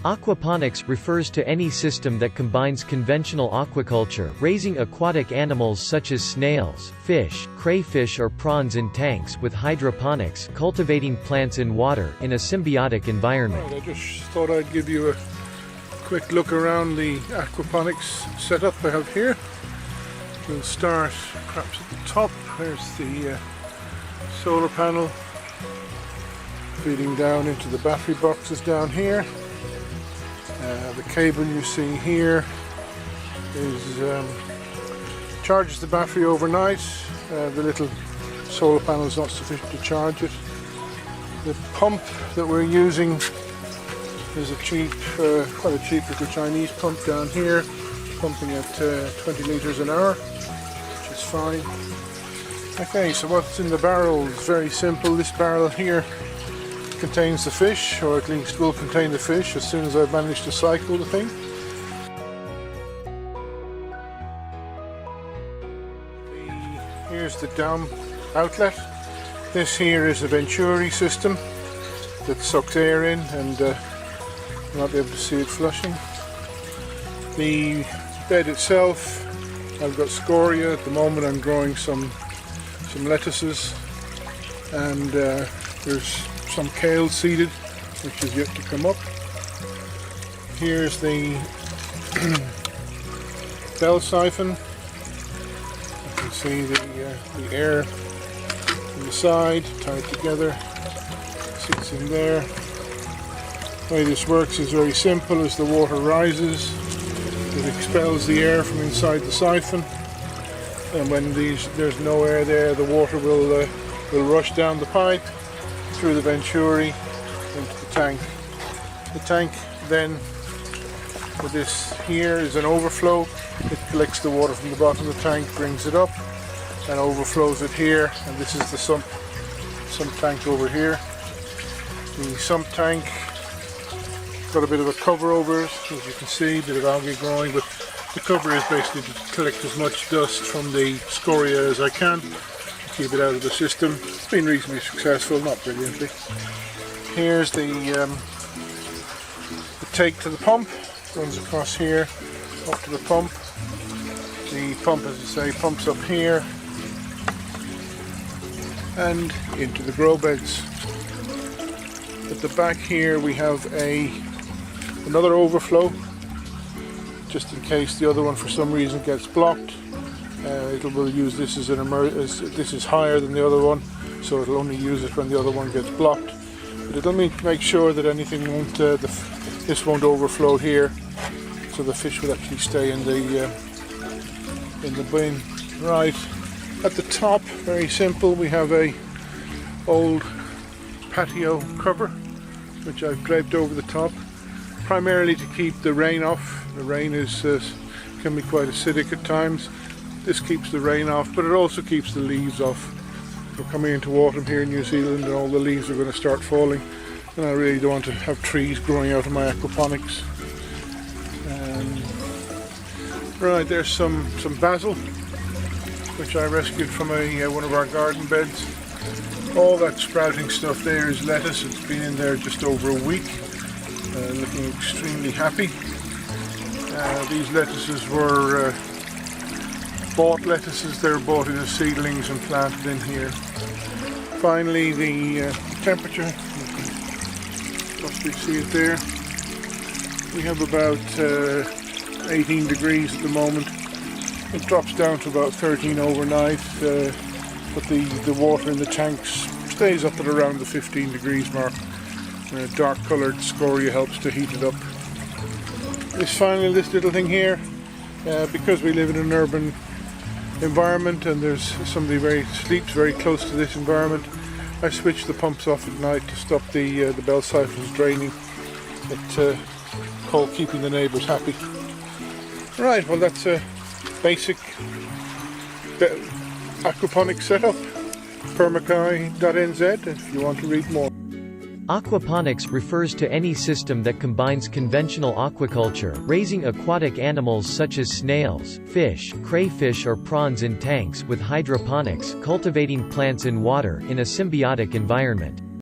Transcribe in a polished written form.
Aquaponics refers to any system that combines conventional aquaculture, raising aquatic animals such as snails, fish, crayfish or prawns in tanks, with hydroponics, cultivating plants in water, in a symbiotic environment. Right, I just thought I'd give you a quick look around the aquaponics setup I have here. We'll start perhaps at the top. There's the solar panel feeding down into the battery boxes down here. The cable you see here is charges the battery overnight. The little solar panel is not sufficient to charge it. The pump that we're using is a cheap, quite a cheap little Chinese pump down here, pumping at 20 litres an hour, which is fine. Okay, so what's in the barrel is very simple. This barrel here contains the fish, or at least will contain the fish as soon as I've managed to cycle the thing. Here's the dam outlet. This here is a Venturi system that sucks air in, and you'll not be able to see it flushing. The bed itself, I've got scoria. At the moment I'm growing some lettuces, and there's some kale seeded, which is yet to come up. Here's the bell siphon. You can see the air on the side, tied together, sits in there. The way this works is very simple. As the water rises, it expels the air from inside the siphon, and when there's no air there, the water will rush down the pipe through the Venturi into the tank. The tank then, with this here, is an overflow. It collects the water from the bottom of the tank, brings it up and overflows it here, and this is the sump tank over here. The sump tank got a bit of a cover over it, as you can see, a bit of algae growing, but the cover is basically to collect as much dust from the scoria as I can, keep it out of the system. It's been reasonably successful, not brilliantly. Here's the take to the pump. Runs across here, up to the pump. The pump, as I say, pumps up here and into the grow beds. At the back here we have another overflow, just in case the other one for some reason gets blocked. Will use this as this is higher than the other one, so it'll only use it when the other one gets blocked. But it'll make sure that anything won't, this won't overflow here, so the fish will actually stay in the bin. Right, at the top, very simple, we have a old patio cover which I've draped over the top, primarily to keep the rain off. The rain can be quite acidic at times. This keeps the rain off, but it also keeps the leaves off. We're coming into autumn here in New Zealand, and all the leaves are going to start falling, and I really don't want to have trees growing out of my aquaponics. Right, there's some basil, which I rescued from one of our garden beds. All that sprouting stuff there is lettuce. It's been in there just over a week, looking extremely happy. These lettuces were bought lettuces. They were bought in as seedlings and planted in here. Finally, the temperature, you can possibly see it there. We have about 18 degrees at the moment. It drops down to about 13 overnight, but the water in the tanks stays up at around the 15 degrees mark. Dark coloured scoria helps to heat it up. This little thing here, because we live in an urban environment and there's somebody sleeps very close to this environment, I switch the pumps off at night to stop the bell siphons draining. It's called keeping the neighbours happy. Right, well, that's a basic aquaponics setup. permakai.nz if you want to read more. Aquaponics refers to any system that combines conventional aquaculture, raising aquatic animals such as snails, fish, crayfish or prawns in tanks, with hydroponics, cultivating plants in water, in a symbiotic environment.